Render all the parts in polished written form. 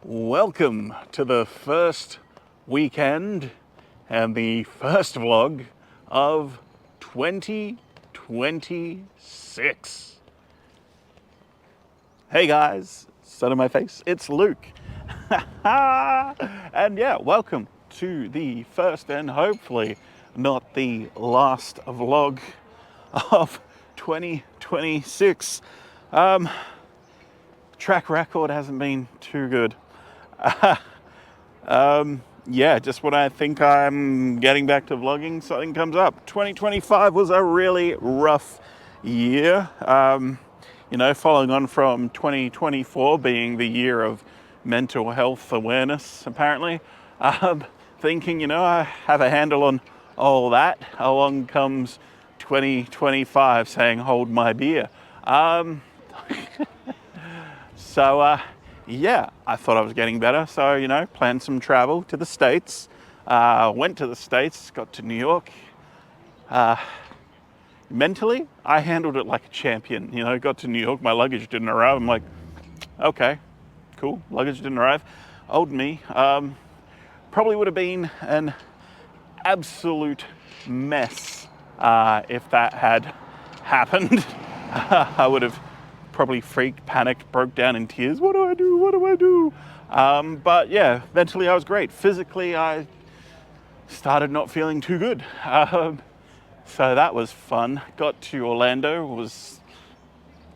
Welcome to the first weekend and the first vlog of 2026. Hey guys, sun on my face, it's Luke. And yeah, welcome to the first and hopefully not the last vlog of 2026. Track record hasn't been too good. Yeah, just when I think I'm getting back to vlogging, something comes up. 2025 was a really rough year. Following on from 2024 being the year of mental health awareness, apparently. Thinking, I have a handle on all that. Along comes 2025 saying, hold my beer. Yeah, I thought I was getting better. So, planned some travel to the States. Went to the States, got to New York. Mentally, I handled it like a champion. Got to New York, my luggage didn't arrive. I'm like, okay, cool, luggage didn't arrive. Old me. Probably would have been an absolute mess if that had happened. I would have probably freaked, panicked, broke down in tears. What do I do? What do I do? But yeah, mentally I was great. Physically, I started not feeling too good. So that was fun. Got to Orlando, was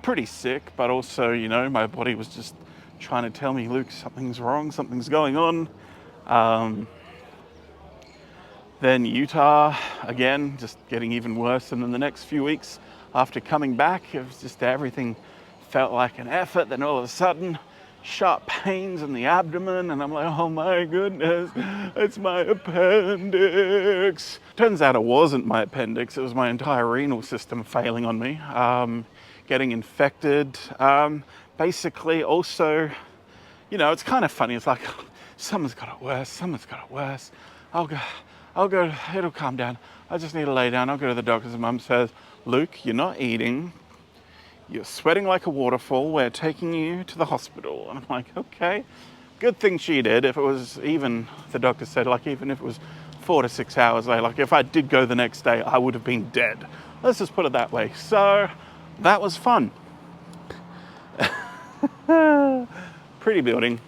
pretty sick, but also, my body was just trying to tell me, Luke, something's wrong, something's going on. Then Utah, again, just getting even worse. And then the next few weeks after coming back, it was just everything felt like an effort. Then all of a sudden, sharp pains in the abdomen. And I'm like, oh my goodness, it's my appendix. Turns out it wasn't my appendix. It was my entire renal system failing on me, getting infected. Basically also, it's kind of funny. It's like, someone's got it worse. Someone's got it worse. I'll go, it'll calm down. I just need to lay down. I'll go to the doctor's. And Mum says, Luke, you're not eating. You're sweating like a waterfall. We're taking you to the hospital. And I'm like, okay. Good thing she did. If it was even, the doctor said, even if it was 4 to 6 hours later, if I did go the next day, I would have been dead. Let's just put it that way. So that was fun. Pretty building.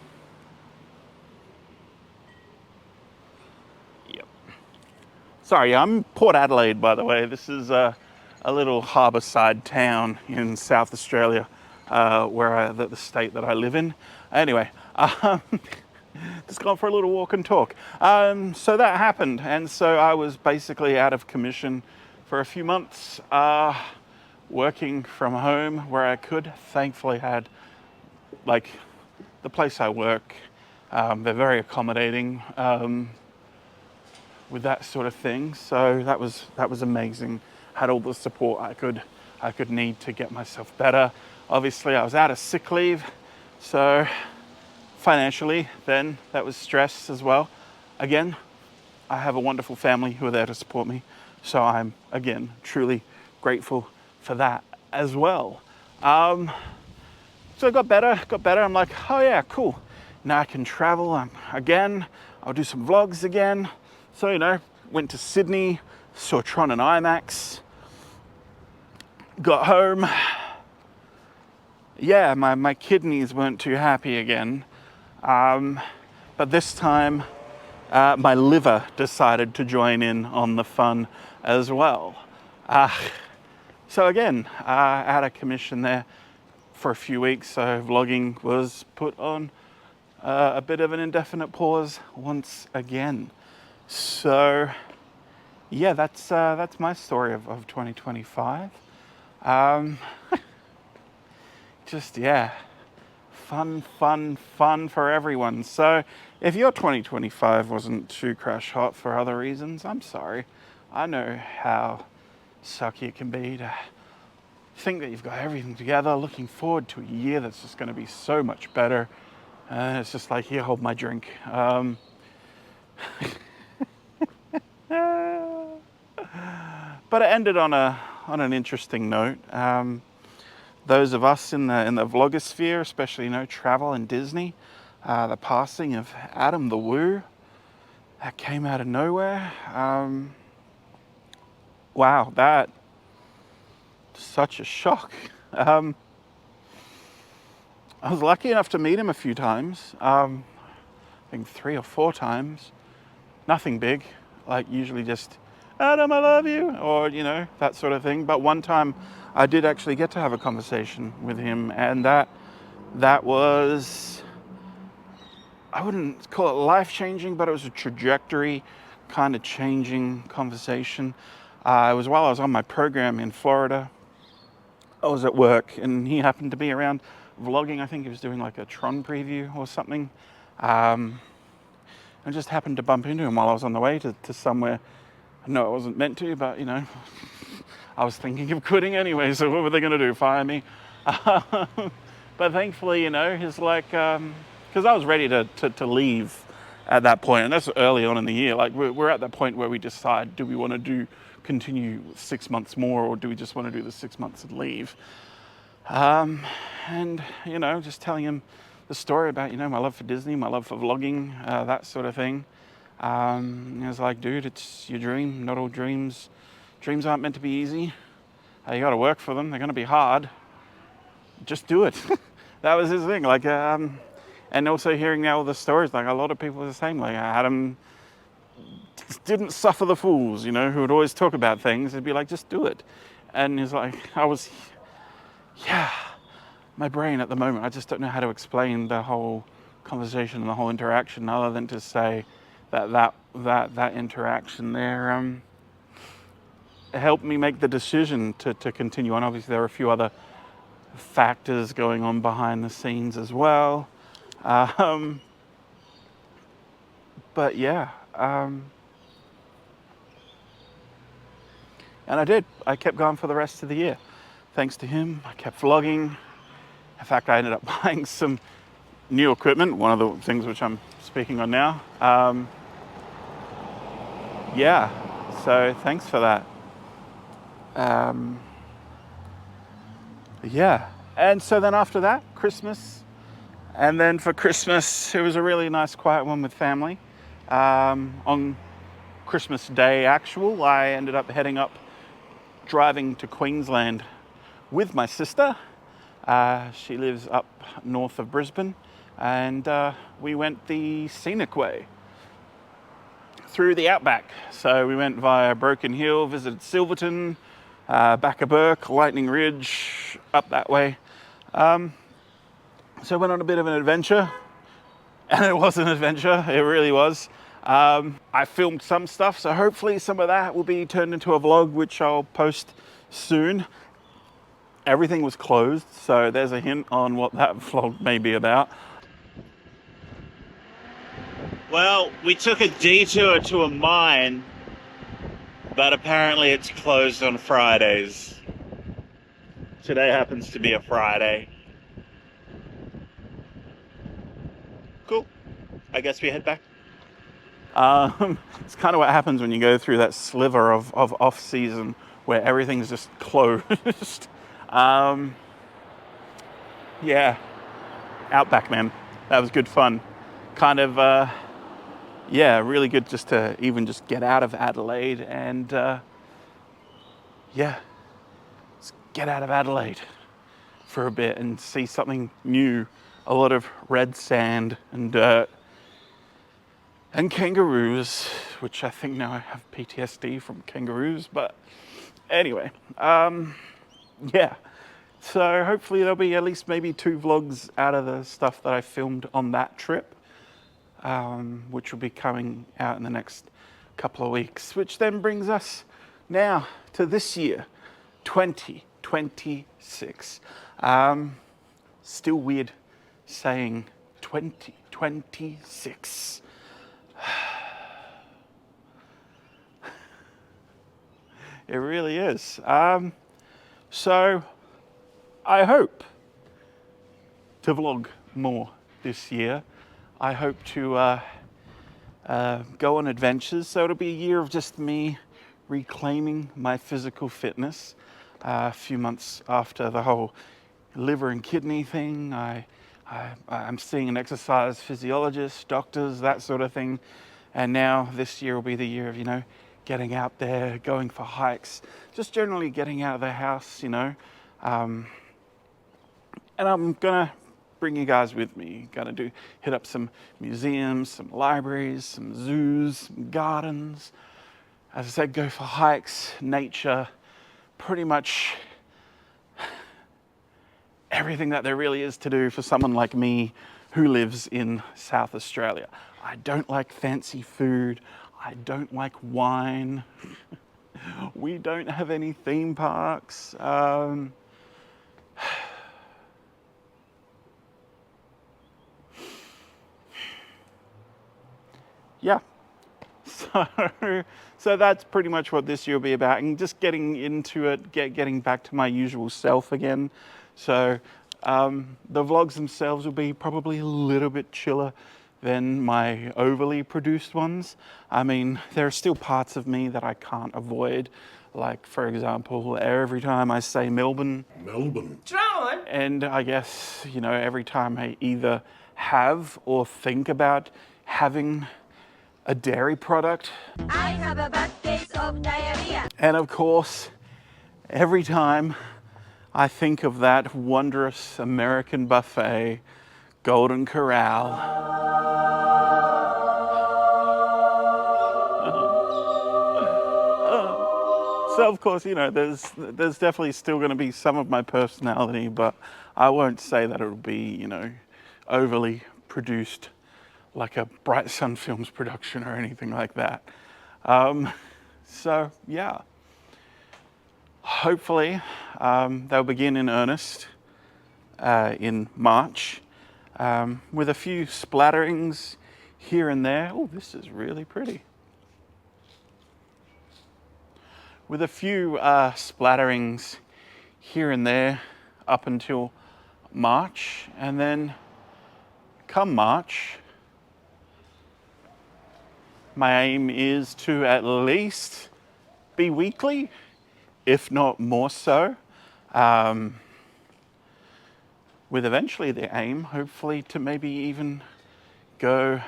Sorry, I'm Port Adelaide, by the way. This is a little harbourside town in South Australia, the state that I live in. Anyway, just gone for a little walk and talk. So that happened, and so I was basically out of commission for a few months, working from home where I could. Thankfully had, the place I work, they're very accommodating. With that sort of thing, so that was amazing. Had all the support I could need to get myself better. Obviously, I was out of sick leave, so financially, then that was stress as well. Again, I have a wonderful family who are there to support me, so I'm again truly grateful for that as well. So I got better. I'm like, oh yeah, cool. Now I can travel again. I'll do some vlogs again. So, went to Sydney, saw Tron and IMAX, got home. Yeah, my kidneys weren't too happy again. But this time, my liver decided to join in on the fun as well. So again, out of commission there for a few weeks, so vlogging was put on a bit of an indefinite pause once again. So, yeah, that's my story of 2025. Just, yeah, fun for everyone. So, if your 2025 wasn't too crash hot for other reasons, I'm sorry. I know how sucky it can be to think that you've got everything together, looking forward to a year that's just going to be so much better. And it's just like, here, hold my drink. But it ended on an interesting note. Those of us in the vlogosphere, especially travel and Disney, the passing of Adam the Woo. That came out of nowhere. Wow, that such a shock. I was lucky enough to meet him a few times. I think 3 or 4 times. Nothing big, like usually just, Adam, I love you, or, that sort of thing. But one time I did actually get to have a conversation with him, and that was, I wouldn't call it life-changing, but it was a trajectory kind of changing conversation. It was while I was on my program in Florida. I was at work and he happened to be around vlogging. I think he was doing like a Tron preview or something. I just happened to bump into him while I was on the way to somewhere. No, I wasn't meant to, but I was thinking of quitting anyway, so what were they going to do, fire me? But thankfully, he's like, because I was ready to leave at that point, and that's early on in the year. Like we're at that point where we decide, do we want to continue 6 months more, or do we just want to do the 6 months and leave? And just telling him the story about my love for Disney, my love for vlogging, that sort of thing. I was like, dude, it's your dream. Not all dreams aren't meant to be easy. You got to work for them. They're going to be hard. Just do it. That was his thing. Like, and also hearing now all the stories, like a lot of people are the same. Like Adam didn't suffer the fools, who would always talk about things. He'd be like, just do it. And he's like, my brain at the moment, I just don't know how to explain the whole conversation and the whole interaction other than to say that interaction there helped me make the decision to continue on. Obviously, there are a few other factors going on behind the scenes as well. But yeah. And I did. I kept going for the rest of the year. Thanks to him, I kept vlogging. In fact, I ended up buying some new equipment, one of the things which I'm speaking on now. So thanks for that. And so then after that, Christmas. And then for Christmas, it was a really nice, quiet one with family. On Christmas Day actual, I ended up driving to Queensland with my sister. She lives up north of Brisbane, and we went the scenic way through the outback. So we went via Broken Hill, visited Silverton, Backaburk, Lightning Ridge, up that way. So I went on a bit of an adventure, and it was an adventure, it really was. I filmed some stuff, so hopefully some of that will be turned into a vlog, which I'll post soon. Everything was closed, so there's a hint on what that vlog may be about. Well, we took a detour to a mine, but apparently it's closed on Fridays. Today happens to be a Friday. Cool. I guess we head back. It's kind of what happens when you go through that sliver of off-season where everything's just closed. Outback, man. That was good fun. Kind of, really good just to even just get out of Adelaide and, let's get out of Adelaide for a bit and see something new. A lot of red sand and dirt and kangaroos, which I think now I have PTSD from kangaroos, but anyway, so hopefully there'll be at least maybe 2 vlogs out of the stuff that I filmed on that trip, which will be coming out in the next couple of weeks, which then brings us now to this year, 2026. Still weird saying 2026. It really is. So I hope to vlog more this year. I hope to go on adventures. So it'll be a year of just me reclaiming my physical fitness. A few months after the whole liver and kidney thing, I I'm seeing an exercise physiologist, doctors, that sort of thing. And now this year will be the year of, getting out there, going for hikes, just generally getting out of the house, And I'm gonna bring you guys with me. Gonna hit up some museums, some libraries, some zoos, some gardens. As I said, go for hikes, nature, pretty much everything that there really is to do for someone like me who lives in South Australia. I don't like fancy food. I don't like wine. We don't have any theme parks. Yeah. So that's pretty much what this year will be about, and just getting into it, getting back to my usual self again. So the vlogs themselves will be probably a little bit chiller than my overly produced ones. I mean, there are still parts of me that I can't avoid. Like, for example, every time I say Melbourne, and I guess, every time I either have or think about having a dairy product. I have a bad case of diarrhea. And of course, every time I think of that wondrous American buffet, Golden Corral. So of course, there's definitely still going to be some of my personality, but I won't say that it'll be, overly produced like a Bright Sun Films production or anything like that. So yeah, hopefully they'll begin in earnest in March with a few splatterings here and there. Oh, this is really pretty. With a few splatterings here and there up until March, and then come March, my aim is to at least be weekly, if not more so, with eventually the aim, hopefully, to maybe even go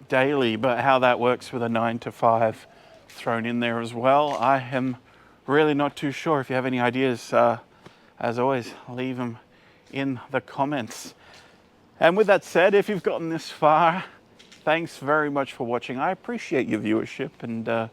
daily. But how that works with a 9 to 5 thrown in there as well, I am really not too sure. If you have any ideas, as always, leave them in the comments. And with that said, if you've gotten this far, thanks very much for watching. I appreciate your viewership and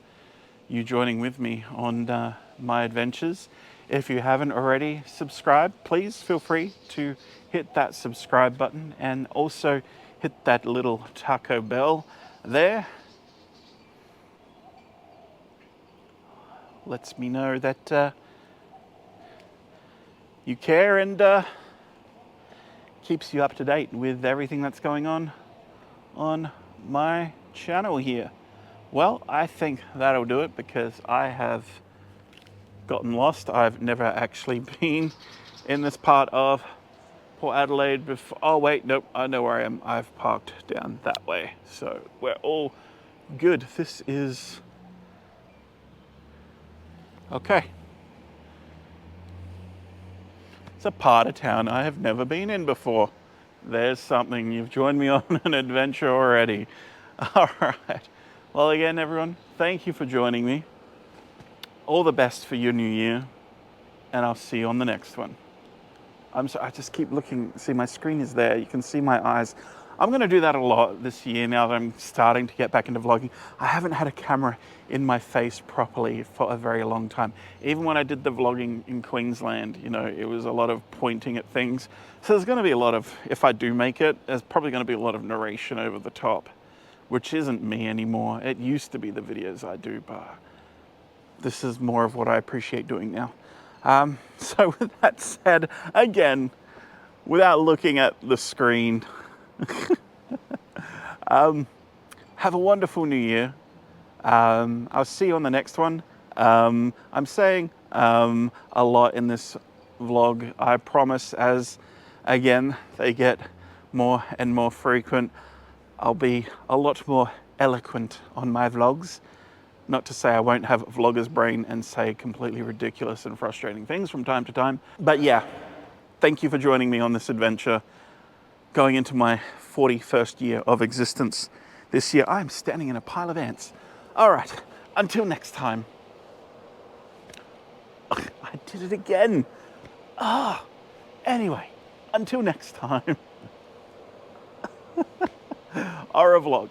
you joining with me on my adventures. If you haven't already subscribed, please feel free to hit that subscribe button and also hit that little taco bell there. Lets me know that you care and keeps you up to date with everything that's going on my channel here. Well, I think that'll do it because I have gotten lost. I've never actually been in this part of Port Adelaide before. Oh wait, nope, I know where I am. I've parked down that way. So we're all good. This is okay. It's a part of town I have never been in before. There's something. You've joined me on an adventure already. All right. Well, again, everyone, thank you for joining me. All the best for your new year, and I'll see you on the next one. I'm sorry, I just keep looking. See, my screen is there. You can see my eyes. I'm going to do that a lot this year now that I'm starting to get back into vlogging. I haven't had a camera in my face properly for a very long time. Even when I did the vlogging in Queensland, it was a lot of pointing at things. So there's going to be a lot of, if I do make it, there's probably going to be a lot of narration over the top, which isn't me anymore. It used to be the videos I do, but this is more of what I appreciate doing now. So with that said, again, without looking at the screen, have a wonderful new year. I'll see you on the next one. I'm saying a lot in this vlog. I promise, as again they get more and more frequent, I'll be a lot more eloquent on my vlogs. Not to say I won't have a vlogger's brain and say completely ridiculous and frustrating things from time to time. But yeah, thank you for joining me on this adventure. going into my 41st year of existence this year. I'm standing in a pile of ants. All right, until next time. I did it again. Anyway, until next time. Au revoir.